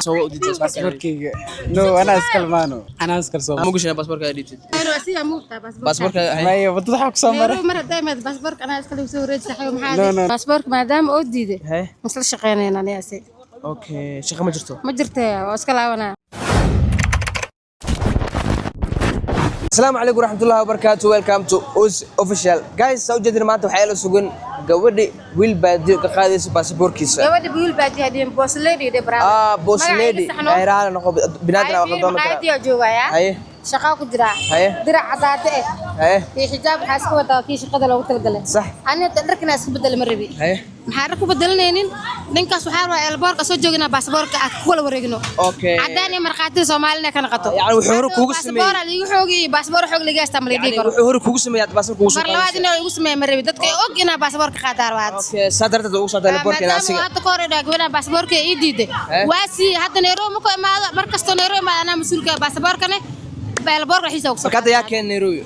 سو ودي باسبوركيga no أنا أسكالمانو أنا أسكالسوم ما قلنا باسبورك اديتد روسيا موقتا باسبورك ما بتضحك كسمرة مرة دايما باسبورك أنا أسكال سوري صحيح no محل no باسبورك ما دام أوديده هي مثل شقينا أنا ياسي اوكي شيخ ما جرتو ما جرتها وأسكال أنا السلام عليكم ورحمة الله وبركاته ويلكم تو اوز اوفيشال جايز سو جدنا maanta waxay la sugan gabadhi wiil baadiyo ka qaadaysa baasaboorkiisa gabadhi wiil baadiyo hadeen boss lady de brother boss lady ay raana noqo binaadna waa qaldan kara baadiyo joogaya haye shaqo ku jira haye dirac cadaade haye iyo xijaab waxa iska wadaa kii shaqada loogu talagalay صح aniga dharkana iska bedel ma rabi haye maxaa rag ku bedelanaynin ninkaas waxa rabaa elboorka soo joogina baasaboorka ah ku wala wareegno okay cadaan iyo marqaati Soomaalina ka naqato yani wuxuu hore kugu sameeyay baasaboor liigu xoogi baasaboor xoog laga isticmaalay dhigi karo wuxuu hore kugu sameeyay baasaboor kugu soo mar labaad inuu igu sameeyay ma rabi dadka og inaa baasaboorka qaataan waad okay sadarta ugu soo dalay boorka asiga hadda ka hor gabadha baasaboorka ii diiday waasi hadda Nairobi ma ku imaado markasto Nairobi ma ana mas'uulka baasaboorkane baasaboor raxiisa ugu soo marka yaa keen Nairobi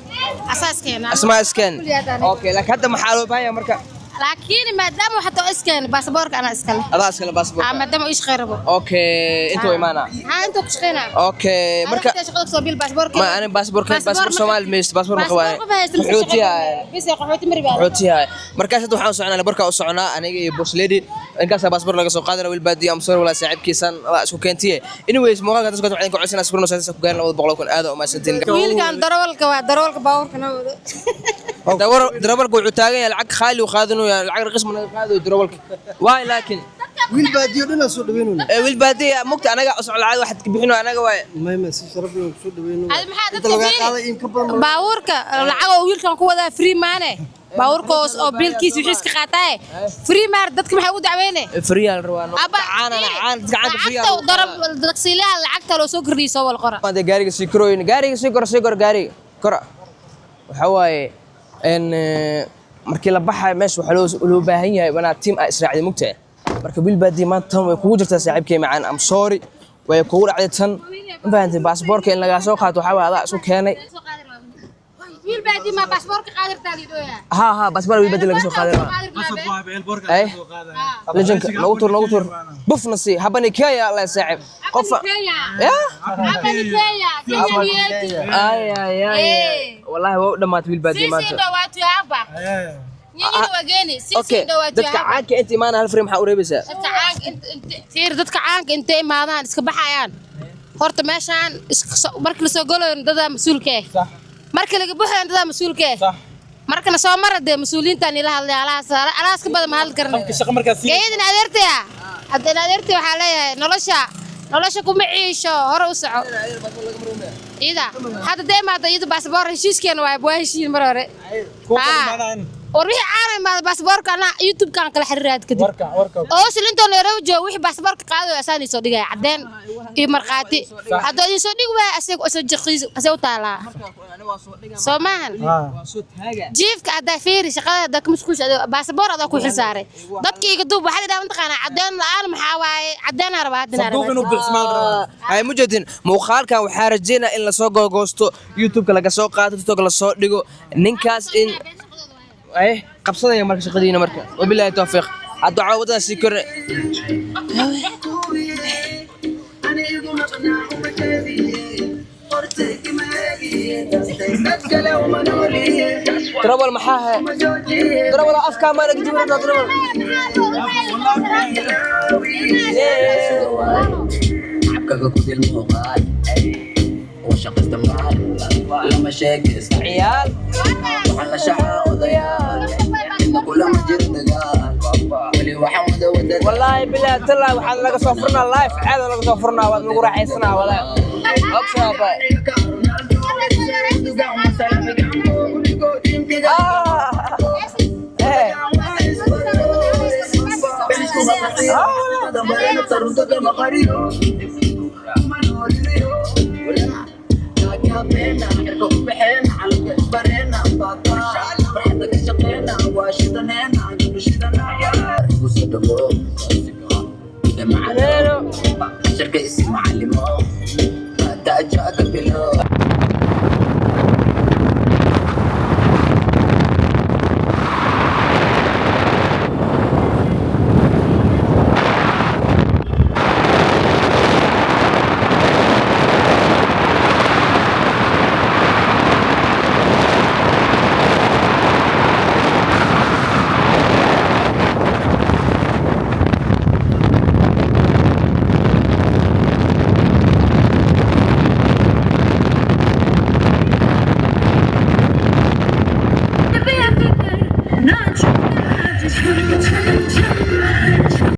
asaaskeena asmaa iskan okay laakiin hadda maxaa loo baahan marka لكن ما دام حتى اسكن باسبورك انا اسكن هذا اسكن باسبور ما دام ايش خيربو اوكي انتو ايمانا ها انتو كشخينا اوكي مركا شغلك سو بالباسبورك ما انا باسبور سومال ميست باسبور مخواني حوتي بس يا قحوتي مربا حوتي markaas hadda waxaan soconaa barka u soconaa aniga iyo boss lady inkaas baasaboor laga soo qaaday wiil baadiyo am soo wala saaxiibkiisan waa isku keentiyay anyways muuqaalka dadku waxay ku codsanaa sawirno saasa ku gaarna 200 kun aad oo ma santiin wiilkan darawalka baawarka nawada darawalku wuxuu taagan yahay lacag khaali u qaadanayo lacag raqis ma qaado darawalka waay laakiin wiil baadiyo dhina soo dhaweynuna wiil baadiyo mugta anaga u socod waxad ka bixino anaga waay ma si sharaf leh soo dhaweynuna hada maxaa dadka qaaday in ka badan baawarka lacag oo wiilkan ku wada free maane baawarkoos oo biilkiis wixii ka qaatay free maar dadka maxay u dacweynay free al rawaano caan gacan free al darab dadksiilaha lacagta loo soo kordhiyo wal qora ma gaariga si karooyin gaariga si kor gaariga kor waxa waaye ان markii la baxay meesh waxa loo baahan yahay wana team ay israacday mugtaa marka bil baadi ma tan way kugu jirtaa saaxiibkay macaan am sorry way kugu dhacday tan baahantay baasaboorka in laga soo qaato waxa waa isku keenay wiil baadi ma baasaboorka qaadirtaa lidooya ha baasaboor wiil baadi laga soo qaaday ay lejanka nagu tur bufna si habani kaya la saaxiib qof ya habani kaya ay wallahi waa dhamaat wiil baadi maanta dhawaatu yaaba يجي وجاني سيسي دواتي dadka caanka inta imaan hal frame waxa u reebaysaa dadka caanka inta imaadaan iska baxayaan horta meeshaan markii la soo galayo dada mas'uulka ah markii laga baxayo dada mas'uulka ah markana soo marade mas'uuliyiintan ila hadlay alaas ka badan ma hadal karno geedina adeertaya hadda adeertay waxa leeyahay nolosha kuma ciisho hore u soco ida hadda deemaada iyada baasaboor heshiiskeena waa heshiin mar hore وريح عارم باسبورك أنا يوتيوب كان كل حريات كده. أوصل أنتوا نروج ويح باسبورك قاعد أساني صديقي عدين مرقاتي. هذا يصدق وأسيق أسجقيز أسوي تعالى. سمان. جيف كده فيري شغال ده كمسكوش باسبور هذا كل حسارة. ضبك يقدوب واحد ده أنت كان عدين العالم حواي عدين أربعة هاي مجدين مخال كان وحارجينا إلا سوق أغسطو يوتيوب كلا كسوق قاتل تقول الصوت ديجو نينكاس إن ايه قبصنا يا مركز قدينا مركز وبالله التوفيق الدعاء وضع سكر ترى المحاها ترى ولا افكار ما نقدر نضرب عبكك كل الموقات وشق استمرار لما شاكس عيال وحنا شعار ضيال إن كل ما جرت قال ولي وحمد ودد والله بالله تلا وحنا لقى صفرنا لايف عاد لقى صفرنا ونقول راح يسنا ولا اقسم بينا نركب بحنا على كبرنا بطا فرحتك شقينا واشدنا نشدنا وصدقوا إذا معنا شركة اسم معلمة تأجأك بلا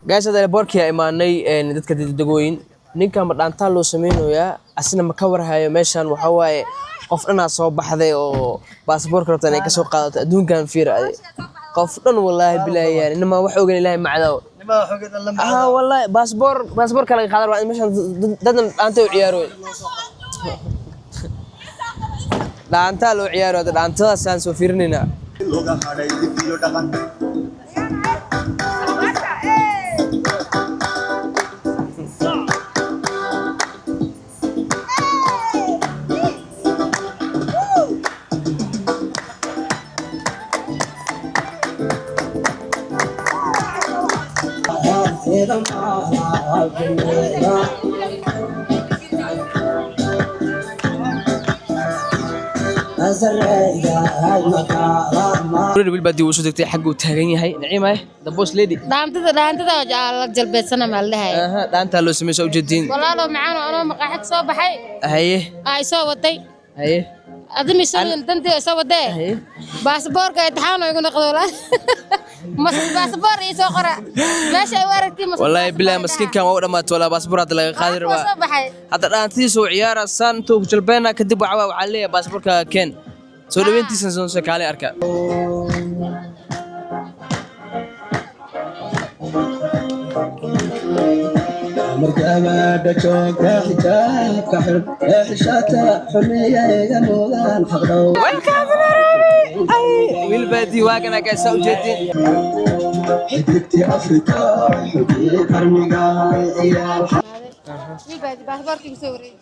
gaas hada boorkii imaanay dadka degooyin ninka ma dhaantaa loo sameeyoyaa asina ma ka warhayo meeshan waxa waaye qof dhanaa soo baxday oo baasaboorka rabta inay ka soo qaadato adduunkan fiiray qof dhan wallahi bilaahi yani inma wax ogan ilaahay macdaaw wallahi baasaboor kala qaadar waa meeshan dadan dhaanta u ciyaaro dhaanta loo ciyaaro dhaantada saan soo fiirinayna بالبادي وشو دكتي حقه وتاغن yahay نعيمه the boss lady dhaantada la jalbeedsana ma leeyahay dhaanta loo sameeyo ujeedin walaalo macaan oo maqaxid soo baxay haye ay soo waday haye admi soo dantii soo waday baasaboorka imtixaan oo igu noqdo la mas baasaboor iyo soo qora meesha ay waragtay mas wallahi bilaa maskinkan waa dhamaat wala baasaboor hada laga qaadi rabaa hada dhaantiisa oo ciyaara santo jalbeena kadib waxa leeyahay baasaboorka keen soo dhaweyntiisa soo shaqaale arka مركبة دجوج حجاب كحل حشاتا حمية جنودان حقدو والبادي واقنا كاسو جدي حدتي أفريقيا حدي كرميقا عيال والبادي باسبورك مسوري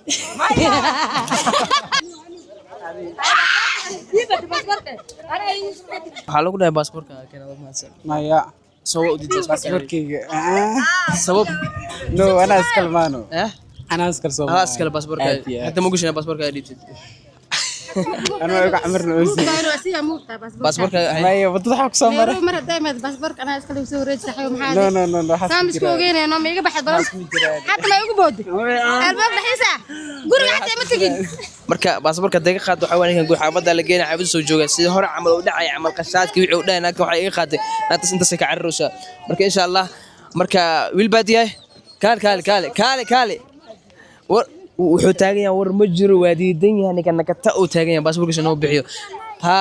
waxaa lagu dhahay baasaboorka keenada mahadsan maya soo diiday baasaboorkayga sabab no ana iskalmaano eh ana iskal soo خلاص كلا باسبورك حتى مو قشنا باسبورك ديبتد ana uga camirna oosi باسبورك موقتا باسبورك maya wadada waxa ku soo maray مرة دايما باسبورك أنا أسكلي مسوري صحيح ومحل no no no no كان مسكوجين أنا ما يجي بحد بلد حتى ما يجي بود الباب دحيسة قولي حتى ما تجي marka baasaboorka deeqa qaad waxa weyn guur xaafada la geeyay xaafada soo jooga sida hore camal u dhacay camal qashaadkii wixii u dhahay naagta waxa iga qaaday naagtaas inta ka carruusa marka insha Allah marka wiil baadiyay kaale wuxuu taagan yahay war ma jiro waa diidan yahay ninka nakata uu taagan yahay baasaboorkiisa noo bixiyo ha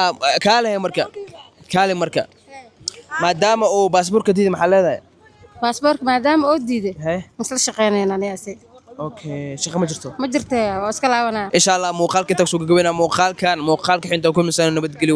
kaale marka maadaama uu baasaboorka diiday maxaa leedahay باسبورك ما دام أوديده مثل شقينا أنا ياسي اوكي شقه ما جرتو ما جرتها واسكلا وانا ان شاء الله muuqaalka inta soo gabagabeyna muuqaalkan xinta ku miisaan nabad geli